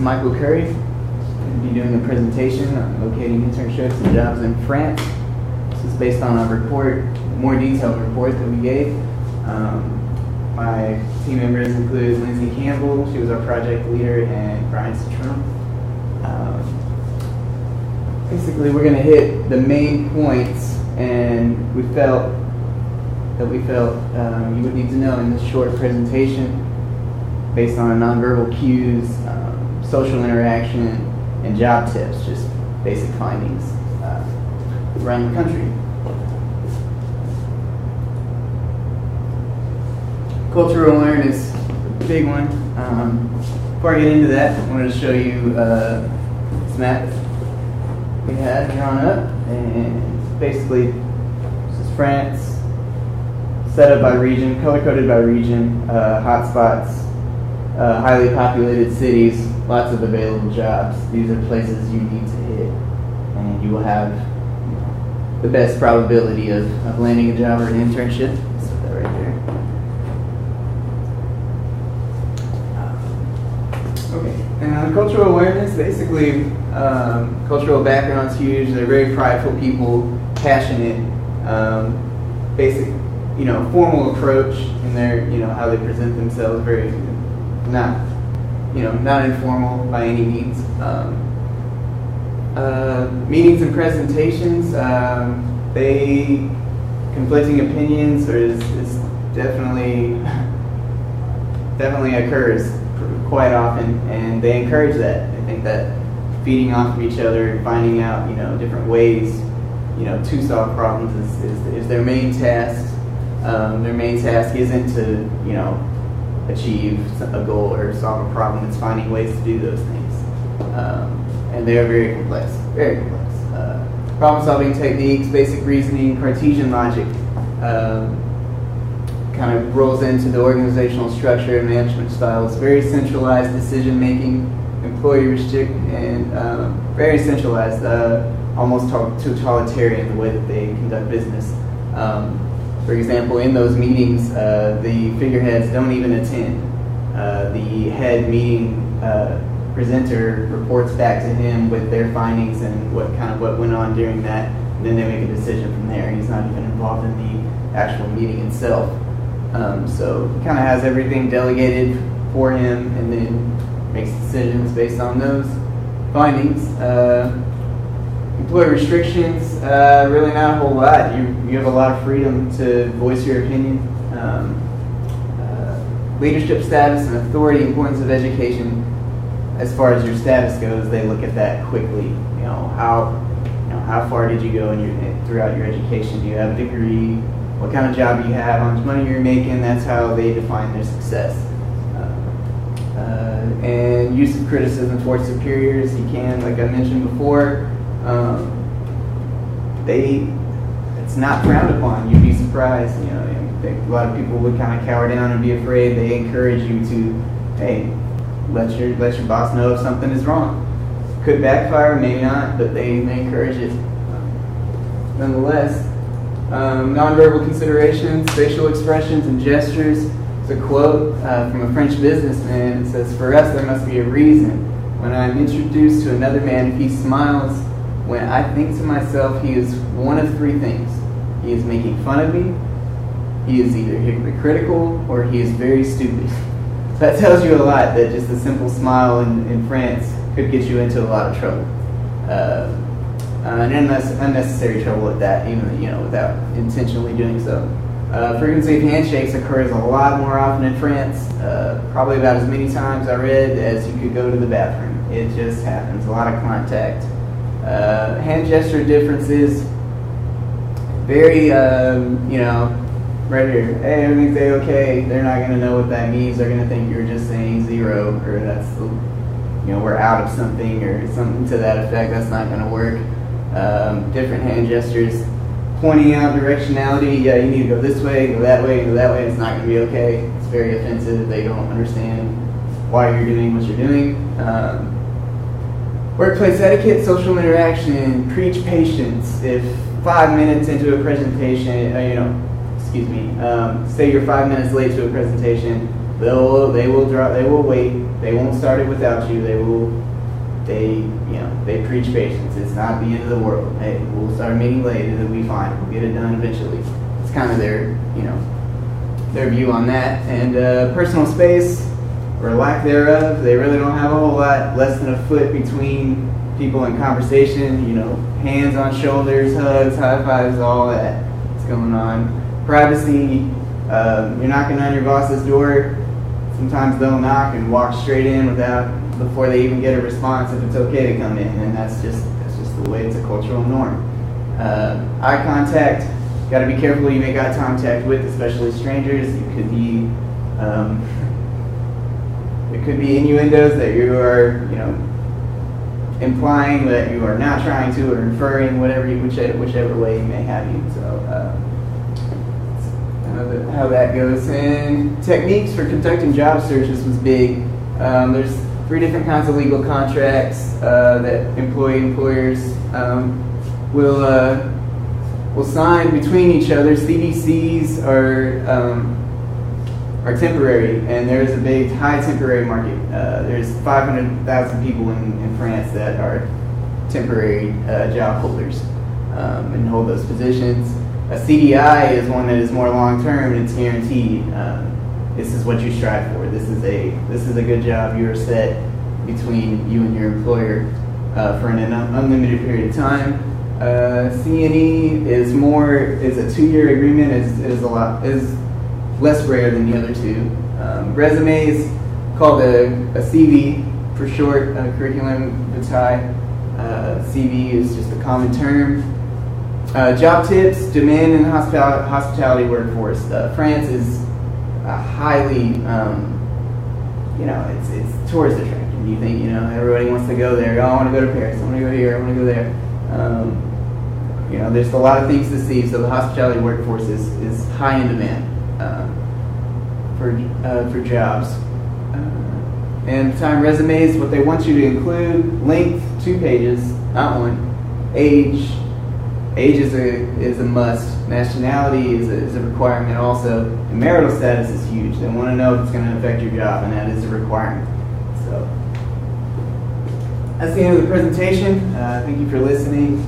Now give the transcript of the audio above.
Michael Curry. I'll be doing a presentation on locating internships and jobs in France. This is based on a report, more detailed report that we gave. My team members include Lindsay Campbell, she was our project leader, and Brian Citron. Basically, we're going to hit the main points, and we felt you would need to know in this short presentation based on nonverbal cues, social interaction, and job tips, just basic findings around the country. Cultural awareness, big one. Before I get into that, I wanted to show you this map we had drawn up, and basically this is France, set up by region, color-coded by region, hotspots, highly populated cities, lots of available jobs. These are places you need to hit, and you will have the best probability of landing a job or an internship. So that right there. Okay, and cultural awareness, basically, cultural background's huge. They're very prideful people, passionate, basic, formal approach in their, how they present themselves, very not informal by any means. Meetings and presentations, they conflicting opinions is definitely occurs quite often, and they encourage that. I think that feeding off of each other and finding out, different ways, to solve problems is their main task. Their main task isn't to, achieve a goal or solve a problem. It's finding ways to do those things. And they're very complex, very complex. Problem-solving techniques, basic reasoning, Cartesian logic, kind of rolls into the organizational structure and management styles. Very centralized decision-making, employee-restrict, and very centralized, almost totalitarian the way that they conduct business. For example, in those meetings, the figureheads don't even attend. The head meeting presenter reports back to him with their findings and what went on during that, and then they make a decision from there. He's not even involved in the actual meeting itself. So he kind of has everything delegated for him and then makes decisions based on those findings. Employee restrictions, really not a whole lot. You have a lot of freedom to voice your opinion. Leadership status and authority, importance what as far as your status goes, they look at that quickly. How far did you go throughout your education? Do you have a degree? What kind of job you have? How much money you're making? That's how they define their success. And use of criticism towards superiors. You can, like I mentioned before, it's not frowned upon. You'd be surprised. A lot of people would kind of cower down and be afraid. They encourage you to, hey, let your boss know if something is wrong. Could backfire, maybe not, but they encourage it. Nonetheless, nonverbal considerations, facial expressions, and gestures. It's a quote from a French businessman. It says, "For us, there must be a reason. When I am introduced to another man, if he smiles, when I think to myself, he is one of three things. He is making fun of me, he is either hypocritical, or he is very stupid." So that tells you a lot, that just a simple smile in France could get you into a lot of trouble. And unnecessary trouble at that, even without intentionally doing so. Frequency of handshakes occurs a lot more often in France, probably about as many times I read as you could go to the bathroom. It just happens, a lot of contact. Hand gesture differences, very, right here, hey, everything's okay, they're not going to know what that means, they're going to think you're just saying zero, or that's, we're out of something, or something to that effect. That's not going to work. Different hand gestures, pointing out directionality, yeah, you need to go this way, go that way, it's not going to be okay. It's very offensive. They don't understand why you're doing what you're doing. Workplace etiquette, social interaction, preach patience. If 5 minutes into a presentation, say you're 5 minutes late to a presentation, They will wait. They won't start it without you. They preach patience. It's not the end of the world. Hey, we'll start meeting late. It'll be fine. We'll get it done eventually. It's kind of their view on that. And personal space, or lack thereof, they really don't have a whole lot. Less than a foot between people in conversation. Hands on shoulders, hugs, high fives, all that. What's going on? Privacy. You're knocking on your boss's door. Sometimes they'll knock and walk straight in before they even get a response if it's okay to come in, and that's just the way it's a cultural norm. Eye contact. Got to be careful who you make eye contact with, especially strangers. It could be innuendos that you are, implying that you are not trying to, or inferring whichever way you may have you. So how that goes. And techniques for conducting job searches was big. There's 3 different kinds of legal contracts that employers will sign between each other. CDCs are temporary, and there's a big high temporary market. There's 500,000 people in France that are temporary job holders and hold those positions. A CDI is one that is more long term and it's guaranteed. This is what you strive for. This is a good job. You're set between you and your employer for an unlimited period of time. CNE is a 2-year agreement. is less rare than the other 2. Resumes, called a CV for short, curriculum vitae. CV is just a common term. Job tips, demand in the hospitality workforce. France is highly, it's tourist attraction. You think, everybody wants to go there. Oh, I want to go to Paris. I want to go here. I want to go there. There's a lot of things to see. So the hospitality workforce is high in demand for jobs. And time resumes, what they want you to include: length, 2 pages, not 1. Age is a must. Nationality is a requirement also. And marital status is huge. They want to know if it's going to affect your job, and that is a requirement. So that's the end of the presentation. Thank you for listening.